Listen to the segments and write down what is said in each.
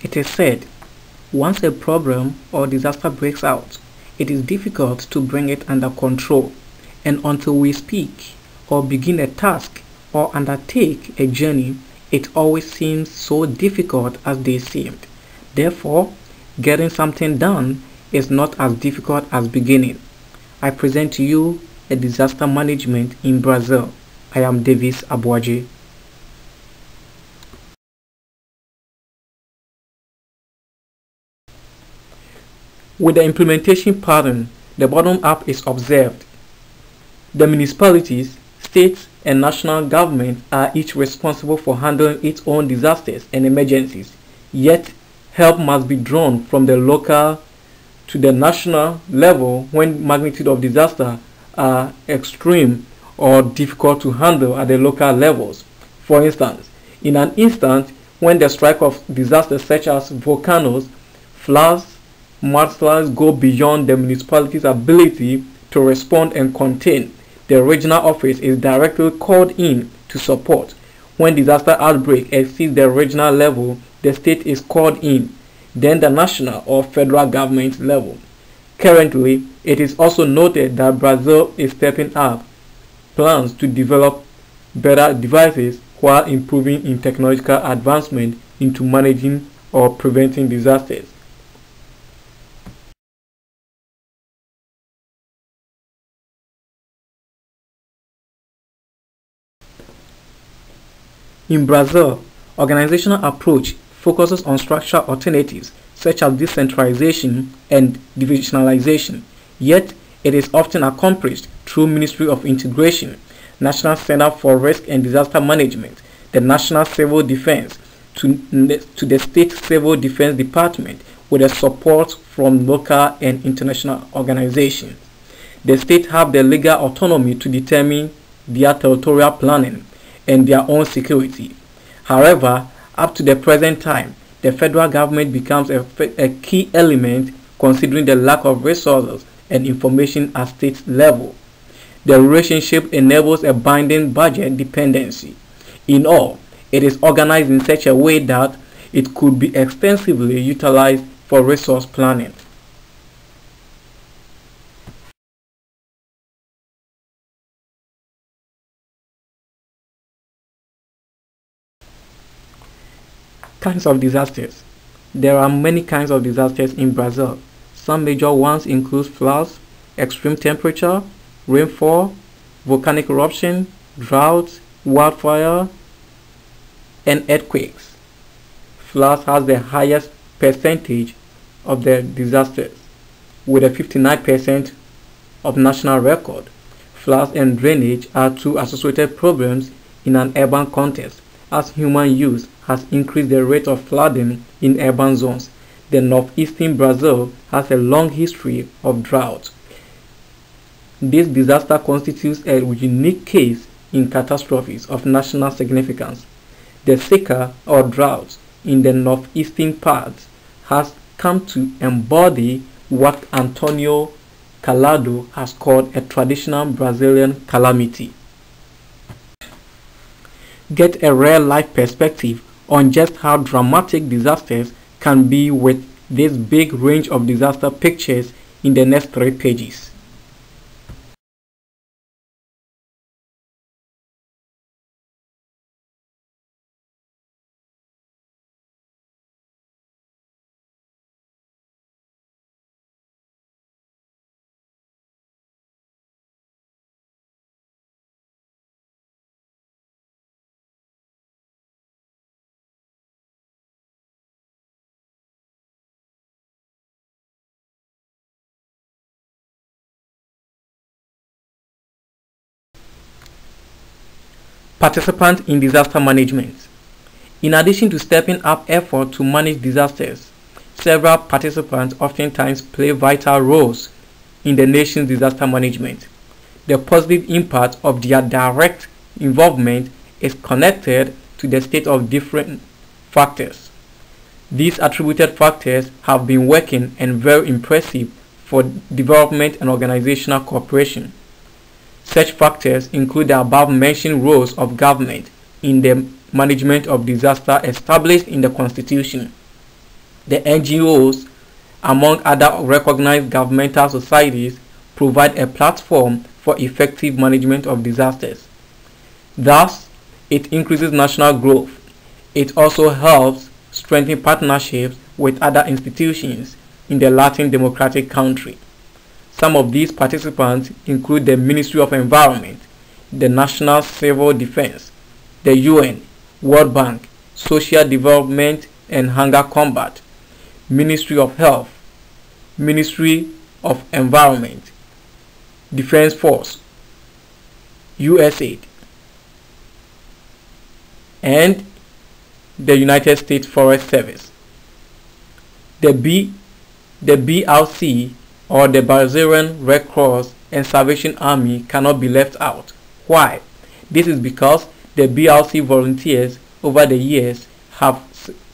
It is said, once a problem or disaster breaks out, it is difficult to bring it under control, and until we speak or begin a task or undertake a journey, it always seems so difficult as they seemed. Therefore, getting something done is not as difficult as beginning. I present to you a disaster management in Brazil. I am Davis Abuaji. With the implementation pattern, the bottom-up is observed. The municipalities, states, and national governments are each responsible for handling its own disasters and emergencies, yet help must be drawn from the local to the national level when magnitude of disaster are extreme or difficult to handle at the local levels. For instance, in an instant when the strike of disasters such as volcanoes, floods, mudslides go beyond the municipality's ability to respond and contain, the regional office is directly called in to support. When disaster outbreak exceeds the regional level, the state is called in, then the national or federal government level. Currently, it is also noted that Brazil is stepping up plans to develop better devices while improving in technological advancement into managing or preventing disasters. In Brazil, organizational approach focuses on structural alternatives such as decentralization and divisionalization, yet it is often accomplished through Ministry of Integration, National Center for Risk and Disaster Management, the National Civil Defense, to the State Civil Defense Department with the support from local and international organizations. The states have the legal autonomy to determine their territorial planning and their own security. However, up to the present time, the federal government becomes a key element considering the lack of resources and information at state level. The relationship enables a binding budget dependency. In all, it is organized in such a way that it could be extensively utilized for resource planning. Kinds of disasters. There are many kinds of disasters in Brazil. Some major ones include floods, extreme temperature, rainfall, volcanic eruption, droughts, wildfire, and earthquakes. Floods has the highest percentage of the disasters, with a 59% of national record. Floods and drainage are two associated problems in an urban context, as human use has increased the rate of flooding in urban zones. The northeastern Brazil has a long history of drought. This disaster constitutes a unique case in catastrophes of national significance. The seca or drought in the northeastern parts has come to embody what Antonio Calado has called a traditional Brazilian calamity. Get a real-life perspective on just how dramatic disasters can be with this big range of disaster pictures in the next 3 pages. Participants in disaster management. In addition to stepping up effort to manage disasters, several participants oftentimes play vital roles in the nation's disaster management. The positive impact of their direct involvement is connected to the state of different factors. These attributed factors have been working and very impressive for development and organizational cooperation. Such factors include the above-mentioned roles of government in the management of disaster established in the Constitution. The NGOs, among other recognized governmental societies, provide a platform for effective management of disasters. Thus, it increases national growth. It also helps strengthen partnerships with other institutions in the Latin democratic country. Some of these participants include the Ministry of Environment, the National Civil Defense, the UN, World Bank, Social Development and Hunger Combat, Ministry of Health, Ministry of Environment, Defense Force, USAID, and the United States Forest Service. The BRC, or the Brazilian Red Cross and Salvation Army, cannot be left out. Why? This is because the BRC volunteers over the years have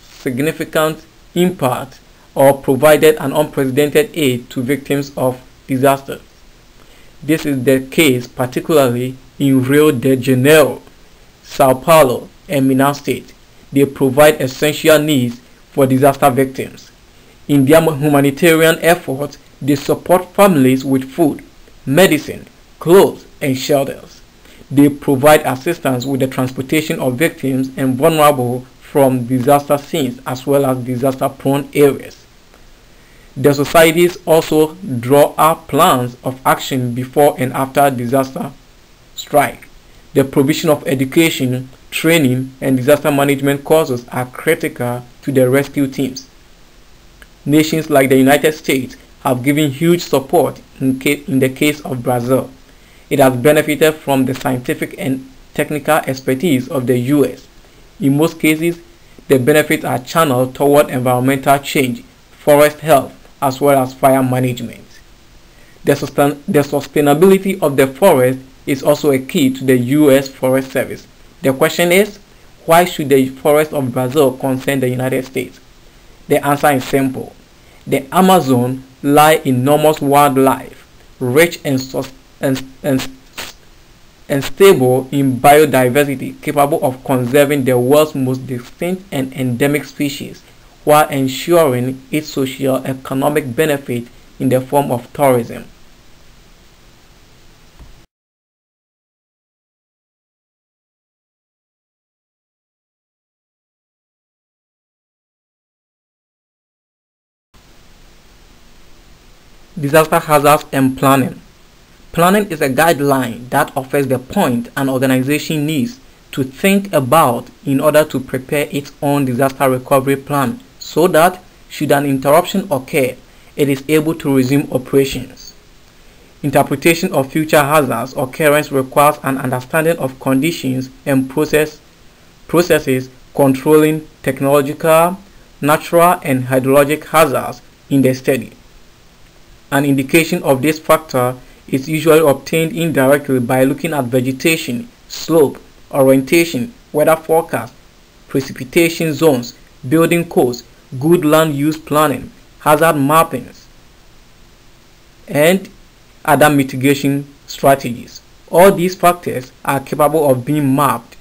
significant impact or provided an unprecedented aid to victims of disasters. This is the case particularly in Rio de Janeiro, Sao Paulo, and Minas State. They provide essential needs for disaster victims. In their humanitarian efforts, they support families with food, medicine, clothes, and shelters. They provide assistance with the transportation of victims and vulnerable from disaster scenes as well as disaster-prone areas. The societies also draw up plans of action before and after disaster strike. The provision of education, training, and disaster management courses are critical to the rescue teams. Nations like the United States have given huge support in the case of Brazil. It has benefited from the scientific and technical expertise of the US. In most cases, the benefits are channeled toward environmental change, forest health, as well as fire management. The sustainability of the forest is also a key to the US Forest Service. The question is, why should the forests of Brazil concern the United States? The answer is simple. The Amazon lies enormous wildlife, rich and stable in biodiversity, capable of conserving the world's most distinct and endemic species, while ensuring its socio-economic benefit in the form of tourism. Disaster hazards and planning. Planning is a guideline that offers the point an organization needs to think about in order to prepare its own disaster recovery plan so that, should an interruption occur, it is able to resume operations. Interpretation of future hazards occurrence requires an understanding of conditions and processes controlling technological, natural, and hydrologic hazards in the study. An indication of this factor is usually obtained indirectly by looking at vegetation, slope, orientation, weather forecast, precipitation zones, building codes, good land use planning, hazard mappings, and other mitigation strategies. All these factors are capable of being mapped.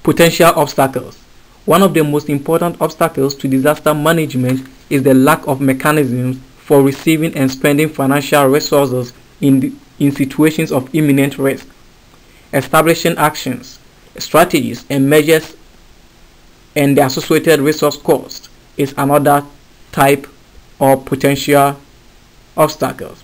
Potential obstacles. One of the most important obstacles to disaster management is the lack of mechanisms for receiving and spending financial resources in situations of imminent risk. Establishing actions, strategies, and measures and the associated resource cost is another type of potential obstacles.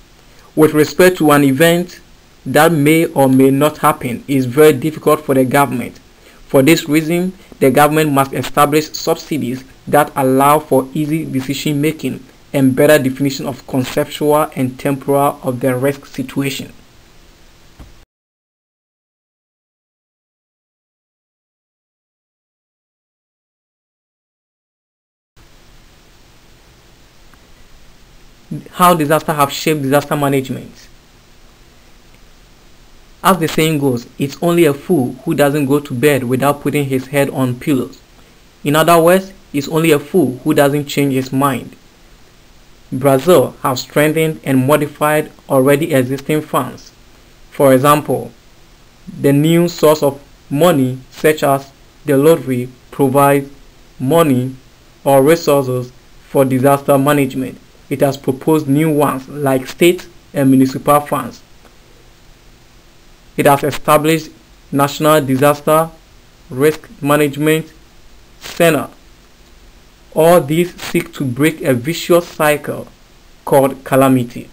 With respect to an event that may or may not happen, it is very difficult for the government. For this reason, the government must establish subsidies that allow for easy decision making and better definition of conceptual and temporal of the risk situation. How disaster have shaped disaster management. As the saying goes, it's only a fool who doesn't go to bed without putting his head on pillows. In other words, it's only a fool who doesn't change his mind. Brazil have strengthened and modified already existing funds. For example, the new source of money, such as the lottery, provides money or resources for disaster management. It has proposed new ones like state and municipal funds. It has established National Disaster Risk Management Center. All these seek to break a vicious cycle called calamity.